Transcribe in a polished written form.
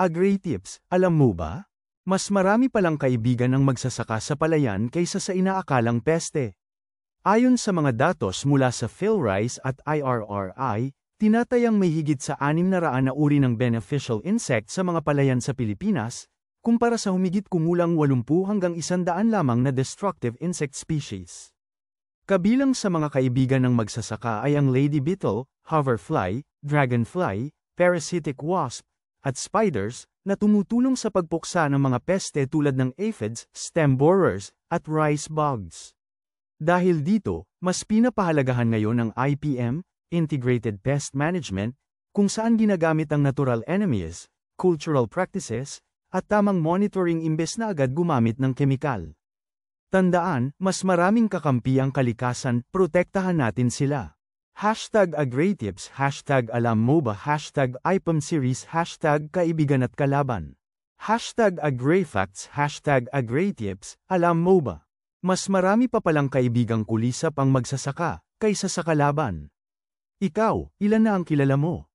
Agri-tips, alam mo ba? Mas marami palang kaibigan ng magsasaka sa palayan kaysa sa inaakalang peste. Ayon sa mga datos mula sa PhilRice at IRRI, tinatayang may higit sa 600 na uri ng beneficial insect sa mga palayan sa Pilipinas, kumpara sa humigit kumulang 80 hanggang 100 lamang na destructive insect species. Kabilang sa mga kaibigan ng magsasaka ay ang lady beetle, hoverfly, dragonfly, parasitic wasp, at spiders, na tumutulong sa pagpuksa ng mga peste tulad ng aphids, stem borers, at rice bugs. Dahil dito, mas pinapahalagahan ngayon ang IPM, Integrated Pest Management, kung saan ginagamit ang natural enemies, cultural practices, at tamang monitoring imbes na agad gumamit ng kemikal. Tandaan, mas maraming kakampi ang kalikasan, protektahan natin sila. #agritips, #alam mo ba, #IPM series, #kaibigan at kalaban. #agrifacts, #agritips, alam mo ba? Mas marami pa palang kaibigang kulisap ang magsasaka, kaysa sa kalaban. Ikaw, ilan na ang kilala mo?